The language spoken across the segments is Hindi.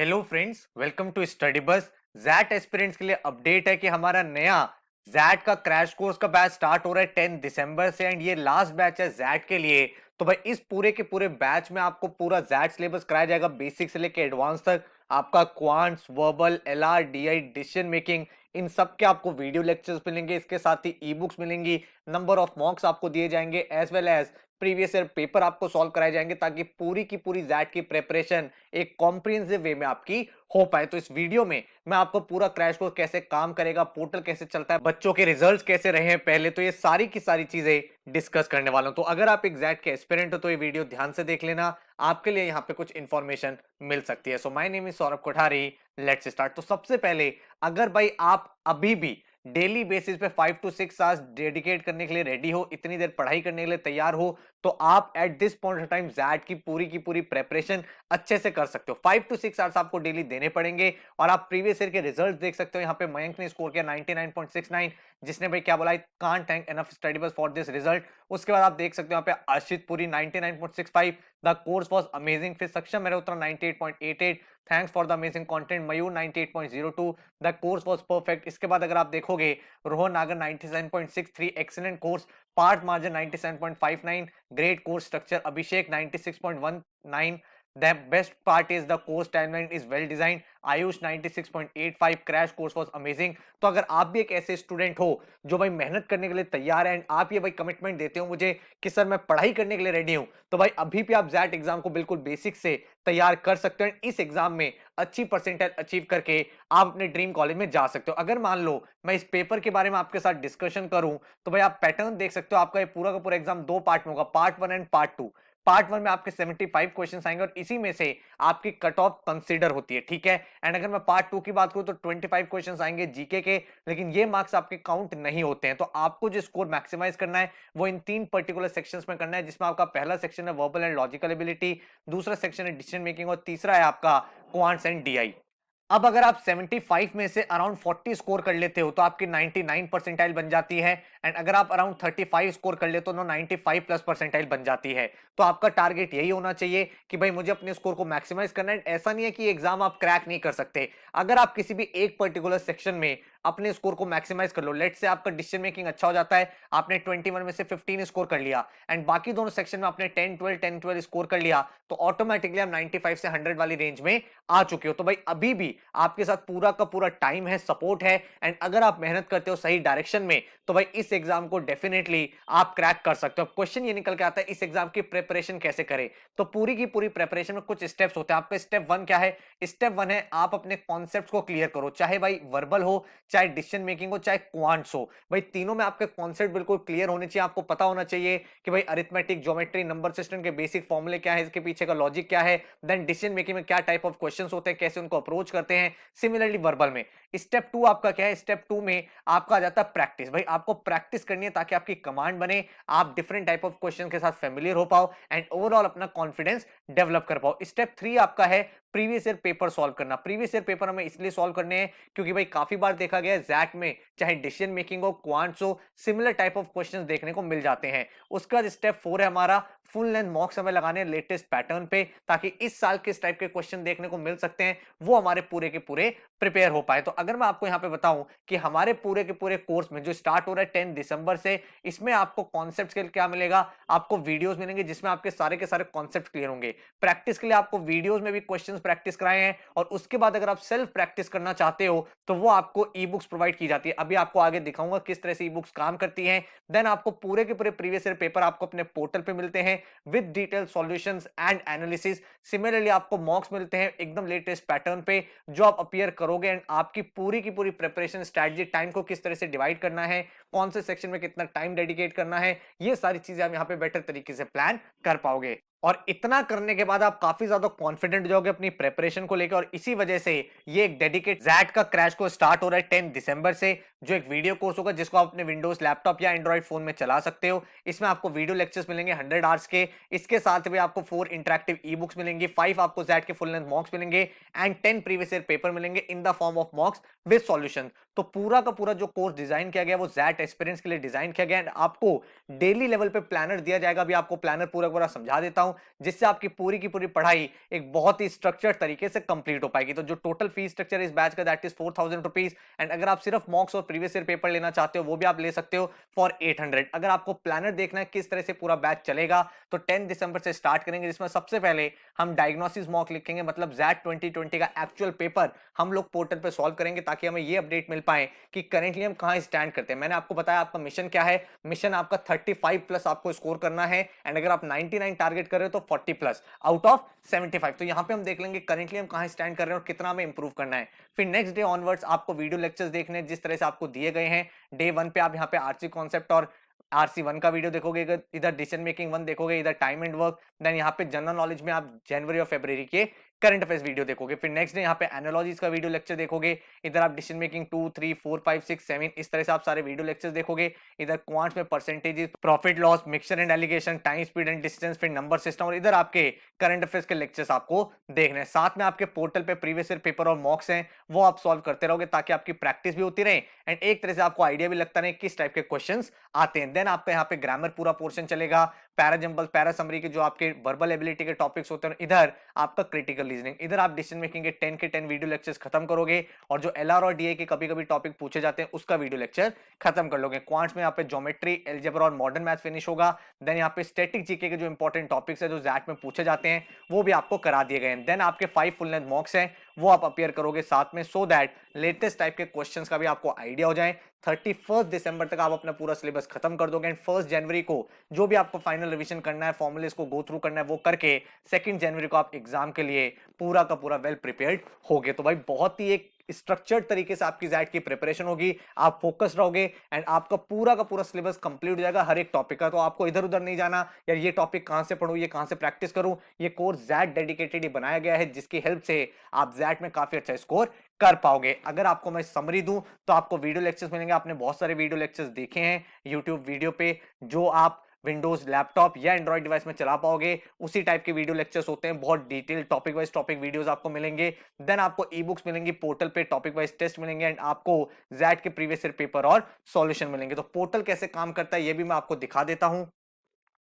Hello friends, welcome to study bus. XAT aspirants के लिए अपडेट है कि हमारा नया जैट का क्रैश कोर्स का बैच स्टार्ट हो रहा है 10 दिसंबर से एंड ये लास्ट बैच है जैट के लिए। तो भाई इस पूरे के पूरे बैच में आपको पूरा जैट सिलेबस कराया जाएगा, बेसिक से लेके एडवांस तक। आपका quants, verbal, LR, DI, decision making, इन सब के आपको वीडियो लेक्चर्स मिलेंगे। इसके साथ ही ई बुक्स मिलेंगी, नंबर ऑफ मॉक्स आपको दिए जाएंगे, as well as previous year paper आपको सॉल्व कराए जाएंगे, ताकि पूरी की पूरी जैट की प्रेपरेशन एक कॉम्प्रिहेंसिव वे में आपकी हो पाए। तो इस वीडियो में मैं आपको पूरा क्रैश कोर्स कैसे काम करेगा, पोर्टल कैसे चलता है, बच्चों के रिजल्ट्स कैसे रहे हैं पहले, तो ये सारी की सारी चीजें डिस्कस करने वाला हूं। तो अगर आप एग्जैक्ट के एस्पिरेंट हो तो ये वीडियो ध्यान से देख लेना, आपके लिए यहाँ पे कुछ इंफॉर्मेशन मिल सकती है। So my name is Saurabh Kothari, let's start. तो सबसे पहले, अगर भाई आप अभी भी डेली बेसिस पे 5 to 6 आवर्स डेडिकेट करने के लिए रेडी हो, इतनी देर पढ़ाई करने के लिए तैयार हो, तो आप at this point of time XAT की पूरी प्रेपरेशन अच्छे से कर सकते हो। 5 to 6 आवर्स आपको डेली देने पड़ेंगे और आप प्रीवियस ईयर के रिजल्ट देख सकते हो। यहाँ पे मयंक ने स्कोर किया 99.69, जिसने भाई क्या बोला, can't thank enough study bus for this result. उसके बाद आप देख सकते हो यहाँ पे Ashit Puri 99.65, the course was amazing. फिर सक्षम मेरे उत्तर 98.88, thanks for the amazing content. Mayur 98.02, the course was perfect. इसके बाद अगर आप देखोगे, रोहन नागर 97.63, एक्सीलेंट कोर्स। पार्थ मार्जिन 97.59, great course structure. Abhishek 96.19, the best part is the course timeline is well designed। Ayush 96.85, crash course was amazing. तो अगर आप भी एक ऐसे स्टूडेंट हो जो भाई मेहनत करने के लिए तैयार है एंड आप ये भाई कमिटमेंट देते हो मुझे कि सर मैं पढ़ाई करने के लिए रेडी हूं, तो भाई अभी भी आप जैट एग्जाम को बिल्कुल बेसिक से तैयार कर सकते हो। इस एग्जाम में अच्छी परसेंटाइल अचीव करके आप अपने ड्रीम कॉलेज में जा सकते हो। अगर मान लो मैं इस पेपर के बारे में आपके साथ डिस्कशन करूं, तो भाई आप पैटर्न देख सकते हो। आपका ये पूरा का पूरा एग्जाम दो पार्ट में होगा, part one and part two. Part one में आपके 75 क्वेश्चंस आएंगे और इसी में से आपकी कट ऑफ कंसीडर होती है, ठीक है। एंड अगर मैं पार्ट टू की बात करूं तो 25 क्वेश्चंस आएंगे जीके के, लेकिन ये मार्क्स आपके काउंट नहीं होते हैं। तो आपको जो स्कोर मैक्सिमाइज करना है वो इन तीन पर्टिकुलर सेक्शंस में करना है, जिसमें आपका पहला सेक्शन है वर्बल एंड लॉजिकल एबिलिटी, दूसरा सेक्शन है डिसीजन मेकिंग और तीसरा है आपका क्वांट्स एंड डीआई। अब अगर आप 75 में से अराउंड 40 स्कोर कर लेते हो तो आपकी 99 परसेंटाइल बन जाती है। एंड अगर आप अराउंड 35 स्कोर कर लेते हो तो 95 प्लस परसेंटाइल बन जाती है। तो आपका टारगेट यही होना चाहिए कि भाई मुझे अपने स्कोर को मैक्सिमाइज करना है। ऐसा नहीं है कि एग्जाम आप क्रैक नहीं कर सकते। अगर आप किसी भी एक पर्टिकुलर सेक्शन में अपने स्कोर को मैक्सिमाइज कर लो, लेट से आपका डिसीजन मेकिंग अच्छा हो जाता है, आपने 21 में से 15 स्कोर कर लिया एंड बाकी दोनों सेक्शन में आपने 10 12 स्कोर कर लिया, तो ऑटोमेटिकली आप 95 से 100 वाली रेंज में आ चुके हो। तो भाई अभी भी आपके साथ पूरा का पूरा टाइम है, सपोर्ट है एंड अगर आप मेहनत करते हो सही डायरेक्शन में, तो भाई इस एग्जाम को डेफिनेटली आप क्रैक कर सकते हो। क्वेश्चन ये निकल के आता है इस एग्जाम की प्रिपरेशन कैसे करें, तो पूरी की पूरी प्रिपरेशन में कुछ स्टेप्स होते हैं। आपका स्टेप वन क्या है? स्टेप वन है आप अपने कॉन्सेप्ट्स को क्लियर करो, चाहे भाई वर्बल हो, चाहे डिसीजन मेकिंग हो, चाहे क्वांट्स हो। भाई तीनों में आपके कॉन्सेप्ट बिल्कुल क्लियर होने चाहिए। आपको पता होना चाहिए कि भाई अरिथमेटिक, ज्योमेट्री, नंबर सिस्टम के बेसिक फॉर्मूले क्या है, इसके पीछे का लॉजिक क्या है, देन डिसीजन मेकिंग में क्या टाइप ऑफ क्वेश्चंस होते हैं, कैसे उनको अप्रोच करते हैं। सिमिलरली वर्बल में स्टेप टू आपका क्या है? स्टेप टू में आपका आ जाता है प्रैक्टिस। भाई आपको प्रैक्टिस करनी है ताकि आपकी कमांड बने, आप डिफरेंट टाइप ऑफ क्वेश्चन के साथ फेमिलियर हो पाओ एंड ओवरऑल अपना कॉन्फिडेंस डेवलप कर पाओ। स्टेप थ्री आपका है प्रीवियस ईयर पेपर सॉल्व करना। प्रीवियस ईयर पेपर हमें इसलिए सॉल्व करने हैं क्योंकि भाई काफी बार देखा गया है जैट में, चाहे डिसीजन मेकिंग हो, क्वांट्स हो, सिमिलर टाइप ऑफ क्वेश्चंस देखने को मिल जाते हैं। उसका बाद स्टेप फोर है हमारा फुल लेंथ मॉक्स हमें लगाने लेटेस्ट पैटर्न पे, ताकि इस साल किस टाइप के क्वेश्चन देखने को मिल सकते हैं वो हमारे पूरे के पूरे प्रिपेयर हो पाए। तो अगर मैं आपको यहाँ पे बताऊं कि हमारे पूरे के पूरे कोर्स में जो स्टार्ट हो रहा है 10 दिसंबर से, इसमें आपको कॉन्सेप्ट्स के लिए क्या मिलेगा? आपको वीडियोस मिलेंगे जिसमें आपके सारे के सारे कॉन्सेप्ट क्लियर होंगे। प्रैक्टिस के लिए आपको वीडियोस में भी क्वेश्चंस प्रैक्टिस कराए हैं और उसके बाद अगर आप सेल्फ प्रैक्टिस करना चाहते हो तो वो आपको ई बुक्स प्रोवाइड की जाती है। अभी आपको आगे दिखाऊंगा किस तरह से ई बुक्स काम करती हैं। देन आपको पूरे के पूरे प्रीवियस ईयर पेपर आपको अपने पोर्टल पे मिलते हैं with detail solutions and analysis. Similarly आपको मॉक्स मिलते हैं एकदम लेटेस्ट पैटर्न पे जो आप अपीयर करोगे एंड आपकी की पूरी प्रिपरेशन स्ट्रेटजी, टाइम को किस तरह से डिवाइड करना है, कौन से सेक्शन में कितना टाइम डेडिकेट करना है, ये सारी चीजें आप यहाँ पे बेटर तरीके से प्लान कर पाओगे। और इतना करने के बाद आप काफी ज्यादा कॉन्फिडेंट हो जाओगे अपनी प्रिपरेशन को लेकर और इसी वजह से ये एक डेडिकेट जैट का क्रैश कोर्स स्टार्ट हो रहा है 10 दिसंबर से, जो एक वीडियो कोर्स होगा जिसको आप अपने विंडोज लैपटॉप या एंड्रॉइड फोन में चला सकते हो। इसमें आपको वीडियो लेक्चर्स मिलेंगे 100 आवर्स के, इसके साथ भी आपको 4 इंटरेक्टिव ई बुक्स मिलेंगी, 5 आपको जैट के फुल लेंथ मॉक्स मिलेंगे एंड 10 प्रीवियस ईयर पेपर मिलेंगे in the form of मॉक्स with solution. तो पूरा का पूरा जो कोर्स डिजाइन किया गया वो जैट एस्पिरेंट्स के लिए डिजाइन किया गया है। आपको डेली लेवल पे प्लानर दिया जाएगा, अभी आपको प्लानर पूरा पूरा समझा देता हूं, जिससे आपकी पूरी की पूरी पढ़ाई एक बहुत ही स्ट्रक्चर्ड तरीके से कंप्लीट हो पाएगी। तो जो टोटल फीस स्ट्रक्चर इस बैच का दैट इज 4000 रुपीज, एंड अगर आप सिर्फ मॉक्स और प्रीवियस ईयर पेपर लेना चाहते हो वो भी आप ले सकते हो फॉर 800। अगर आपको प्लानर देखना है किस तरह से पूरा बैच चलेगा, तो 10 दिसंबर से स्टार्ट करेंगे, जिसमें सबसे पहले हम डायग्नोसिस मॉक लिखेंगे, मतलब जैट 2020 का एक्चुअल पेपर हम लोग पोर्टल पे सॉल्व करेंगे, ताकि हमें ये अपडेट मिल पाए कि करेंटली हम कहां स्टैंड करते हैं। मैंने आपको बताया आपका मिशन क्या है, मिशन आपका 35 प्लस आपको स्कोर करना है, एंड अगर आप 99 टारगेट कर रहे हो तो 40 प्लस आउट ऑफ 75। तो यहां पे हम देख लेंगे करेंटली हम कहां स्टैंड कर रहे हैं और कितना हमें इंप्रूव करना है। फिर नेक्स्ट डे ऑनवर्ड्स आपको वीडियो लेक्चर्स देखने हैं जिस तरह से आपको दिए गए हैं। डे 1 पे आप यहाँ पे आरसी कॉन्सेप्ट और RC1 का वीडियो देखोगे, इधर डिसीजन मेकिंग 1 देखोगे, इधर टाइम एंड वर्क, देन यहाँ पे जनरल नॉलेज में आप जनवरी और फरवरी के करंट अफेयर्स वीडियो देखोगे। फिर नेक्स्ट डे यहाँ पे एनालॉजीज का वीडियो लेक्चर देखोगे, इधर आप डिसीजन मेकिंग 2, 3, 4, 5, 6, 7 इस तरह से आप सारे वीडियो लेक्चर्स देखोगे। इधर क्वांट्स में percentages, profit loss, mixture and allegation, time speed and distance, फिर नंबर सिस्टम, और इधर आपके करंट अफेयर्स के लेक्चर्स आपको देखने हैं। साथ में आपके पोर्टल पे प्रीवियस ईयर पेपर और मॉक्स हैं, वो आप सॉल्व करते रहोगे ताकि आपकी प्रैक्टिस भी होती रहे एंड एक तरह से आपको आइडिया भी लगता रहे किस टाइप के क्वेश्चंस आते हैं। देन आपका यहाँ पे ग्रामर पूरा पोर्शन चलेगा, पैरा जंबल, पैरा समरी के जो आपके वर्बल एबिलिटी के टॉपिक्स होते हैं, इधर आपका क्रिटिकल रीजनिंग, इधर आप डिसीजन मेकिंग के 10 के 10 वीडियो लेक्चर्स खत्म करोगे, और जो एलआर और डीए के कभी कभी टॉपिक पूछे जाते हैं उसका वीडियो लेक्चर खत्म कर लोगे। क्वांट्स में यहाँ पे ज्योमेट्री, एलजेब्रा और मॉडर्न मैथ्स फिनिश होगा। देन यहाँ पे स्टैटिक जीके के जो इंपॉर्टेंट टॉपिक्स है जो जैट में पूछे जाते हैं वो भी आपको करा दिए गए। देन आपके 5 फुल लेंथ मॉक्स हैं, वो आप अपियर करोगे साथ में, सो दैट लेटेस्ट टाइप के क्वेश्चंस का भी आपको आइडिया हो जाए। 31 दिसंबर तक आप अपना पूरा सिलेबस खत्म कर दोगे, एंड 1 जनवरी को जो भी आपको फाइनल रिवीजन करना है, फॉर्मुलेस को गो थ्रू करना है, वो करके 2 जनवरी को आप एग्जाम के लिए पूरा का पूरा वेल प्रिपेयर्ड होगे। तो भाई बहुत ही एक स्ट्रक्चर्ड तरीके से आपकी जैट की प्रिपरेशन होगी, आप फोकस रहोगे एंड आपका पूरा का पूरा सिलेबस कंप्लीट हो जाएगा हर एक टॉपिक का। तो आपको इधर उधर नहीं जाना यार, ये टॉपिक कहां से पढूं, ये कहां से प्रैक्टिस करूं। ये कोर्स जैट डेडिकेटेड ही बनाया गया है, जिसकी हेल्प से आप जैट में काफी अच्छा स्कोर कर पाओगे। अगर आपको मैं समरी दूं तो आपको वीडियो लेक्चर्स मिलेंगे, आपने बहुत सारे वीडियो लेक्चर्स देखे हैं यूट्यूब वीडियो पे, जो आप विंडोज लैपटॉप या एंड्रॉइड डिवाइस में चला पाओगे, उसी टाइप के वीडियो लेक्चर्स होते हैं। बहुत detail topic wise topic videos आपको मिलेंगे। देन आपको ई बुक्स मिलेंगी पोर्टल पे, टॉपिक वाइज टेस्ट मिलेंगे, एंड आपको जैट के प्रीवियस ईयर पेपर और सॉल्यूशन मिलेंगे। तो पोर्टल कैसे काम करता है ये भी मैं आपको दिखा देता हूं।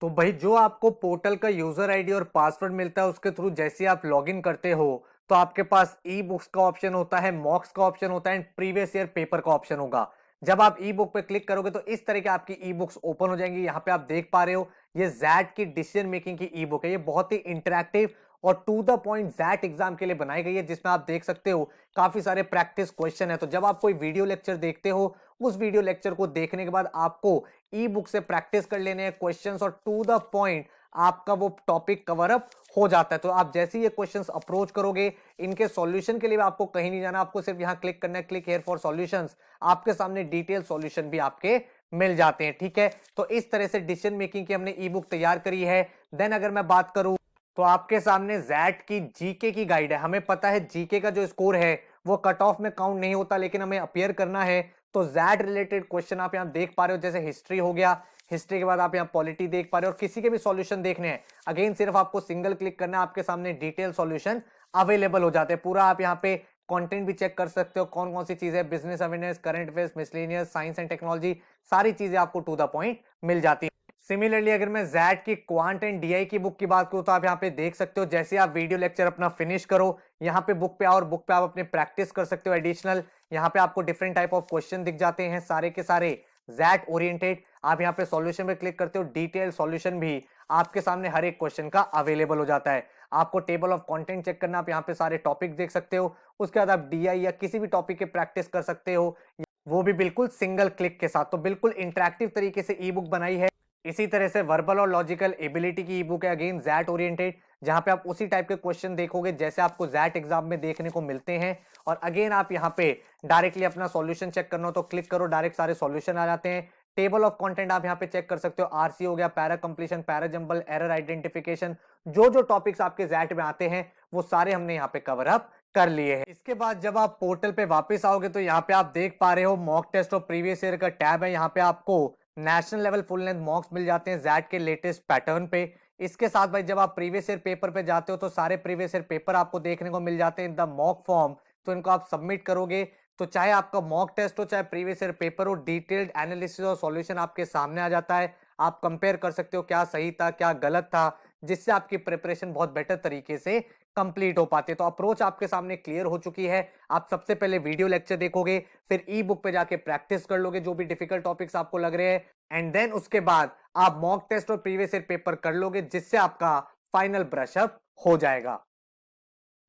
तो भाई जो आपको पोर्टल का यूजर आईडी और पासवर्ड मिलता है उसके थ्रू जैसे आप लॉगिन करते हो, तो आपके पास ई बुक्स का ऑप्शन होता है, मॉक्स का ऑप्शन होता है, एंड प्रीवियस ईयर पेपर का ऑप्शन होगा। जब आप ई बुक पे क्लिक करोगे तो इस तरह की आपकी ई बुक्स ओपन हो जाएंगी। यहाँ पे आप देख पा रहे हो ये जैट की डिसीजन मेकिंग की ई बुक है। ये बहुत ही इंटरेक्टिव और to the point XAT exam के लिए बनाई गई है, जिसमें आप देख सकते हो काफी सारे प्रैक्टिस क्वेश्चन है। तो जब आप कोई वीडियो लेक्चर देखते हो, उस वीडियो लेक्चर को देखने के बाद आपको ई बुक से प्रैक्टिस कर लेने हैं क्वेश्चंस, और टू द पॉइंट आपका वो टॉपिक कवर अप हो जाता है। तो आप जैसे ही ये क्वेश्चंस अप्रोच करोगे, इनके सॉल्यूशन के लिए आपको कहीं नहीं जाना, आपको सिर्फ यहां क्लिक करना है, क्लिक हियर फॉर सॉल्यूशंस। आपके सामने डिटेल सॉल्यूशन भी आपके मिल जाते हैं। ठीक है, तो इस तरह से डिसीजन मेकिंग की हमने ई बुक तैयार करी है। देन अगर मैं बात करूं तो आपके सामने जैट की जीके की गाइड है। हमें पता है जीके का जो स्कोर है वो कट ऑफ में काउंट नहीं होता, लेकिन हमें अपियर करना है। तो जैट रिलेटेड क्वेश्चन आप यहां देख पा रहे हो, जैसे हिस्ट्री हो गया, हिस्ट्री के बाद आप यहाँ पॉलिटी देख पा रहे हो, और किसी के भी सॉल्यूशन देखने हैं, अगेन सिर्फ आपको सिंगल क्लिक करना है, आपके सामने डिटेल सॉल्यूशन अवेलेबल हो जाते हैं। पूरा आप यहाँ पे कंटेंट भी चेक कर सकते हो, कौन कौन सी चीजें, business awareness, current affairs, miscellaneous, science and technology, सारी चीजें आपको टू द पॉइंट मिल जाती है। सिमिलरली अगर मैं जैट की क्वांट एंड डीआई की बुक की बात करूं तो आप यहाँ पे देख सकते हो, जैसे आप वीडियो लेक्चर अपना फिनिश करो, यहाँ पे बुक पे आओ और बुक पे आप अपने प्रैक्टिस कर सकते हो एडिशनल। यहाँ पे आपको डिफरेंट टाइप ऑफ क्वेश्चन दिख जाते हैं, सारे के सारे जैट ओरिएंटेड। आप यहाँ पे सॉल्यूशन पे क्लिक करते हो, डिटेल सॉल्यूशन भी आपके सामने हर एक क्वेश्चन का अवेलेबल हो जाता है। आपको टेबल ऑफ कंटेंट चेक करना, आप यहाँ पे सारे टॉपिक देख सकते हो। उसके बाद आप डीआई या किसी भी टॉपिक के प्रैक्टिस कर सकते हो, वो भी बिल्कुल सिंगल क्लिक के साथ। तो बिल्कुल इंटरेक्टिव तरीके से ई बुक बनाई है। इसी तरह से वर्बल और लॉजिकल एबिलिटी की ई बुक है, अगेन जैट ओरिएंटेड, जहां पे आप उसी टाइप के क्वेश्चन देखोगे जैसे आपको जैट एग्जाम में देखने को मिलते हैं। और अगेन आप यहाँ पे डायरेक्टली अपना सॉल्यूशन चेक करना हो तो क्लिक करो, डायरेक्ट सारे सॉल्यूशन आ जाते हैं। टेबल ऑफ कंटेंट आप यहाँ पे चेक कर सकते हो, आरसी हो गया, para completion, para jumble, error identification, जो जो टॉपिक्स आपके जैट में आते हैं वो सारे हमने यहाँ पे कवर अप कर लिए हैं। इसके बाद जब आप पोर्टल पे वापस आओगे तो यहाँ पे आप देख पा रहे हो मॉक टेस्ट और प्रीवियस ईयर का टैब है। यहाँ पे आपको national level full length mocks मिल जाते हैं जैट के लेटेस्ट पैटर्न पे। इसके साथ भाई जब आप प्रीवियस ईयर पेपर पे जाते हो तो सारे प्रीवियस ईयर पेपर आपको देखने को मिल जाते हैं इन द मॉक फॉर्म। तो इनको आप सबमिट करोगे तो चाहे आपका मॉक टेस्ट हो, चाहे प्रीवियस ईयर पेपर हो, डिटेल्ड एनालिसिस और सॉल्यूशन आपके सामने आ जाता है। आप कंपेयर कर सकते हो क्या सही था, क्या गलत था, जिससे आपकी प्रिपरेशन बहुत बेटर तरीके से कंप्लीट हो पाती है। तो अप्रोच आपके सामने क्लियर हो चुकी है। आप सबसे पहले वीडियो लेक्चर देखोगे, फिर ई बुक पे जाके प्रैक्टिस कर लोगे जो भी डिफिकल्ट टॉपिक्स आपको लग रहे हैं, एंड देन उसके बाद आप मॉक टेस्ट और प्रीवियस ईयर पेपर कर लोगे, जिससे आपका फाइनल ब्रश अप हो जाएगा।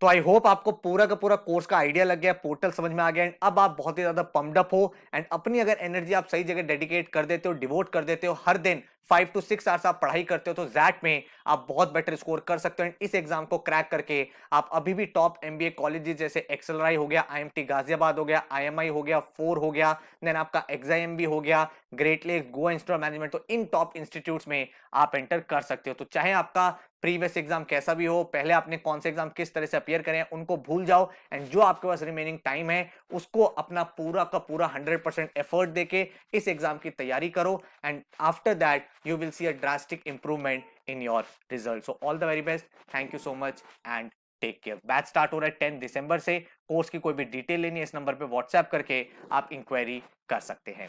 तो आई होप आपको पूरा का पूरा कोर्स का आइडिया लग गया, पोर्टल समझ में आ गया, एंड अब आप बहुत ही ज्यादा पम्प्ड अप हो, एंड अपनी अगर एनर्जी आप सही जगह डेडिकेट कर देते हो, डिवोट कर देते हो, हर दिन 5 to 6 आवर्स आप पढ़ाई करते हो, तो जैट में आप बहुत बेटर स्कोर कर सकते हो। एंड इस एग्जाम को क्रैक करके आप अभी भी टॉप एमबीए कॉलेजेस जैसे एक्सएलआई हो गया, आईएमटी गाजियाबाद हो गया, आईएमआई हो गया, फोर हो गया, देन आपका एक्सआईएम भी हो गया, Great Lakes, Goa Institute of Management, तो इन टॉप इंस्टीट्यूट्स में आप एंटर कर सकते हो। तो चाहे आपका प्रीवियस एग्जाम कैसा भी हो, पहले आपने कौन से एग्जाम किस तरह से अपियर करें उनको भूल जाओ, एंड जो आपके पास रिमेनिंग टाइम है उसको अपना पूरा का पूरा 100% एफर्ट देके इस एग्जाम की तैयारी करो, and after that you will see a drastic improvement in your result. So all the very best, thank you so much and take care. Batch start हो रहा है 10 दिसंबर से। कोर्स की कोई भी डिटेल लेनी है, इस नंबर पे व्हाट्सएप करके आप इंक्वायरी कर सकते हैं।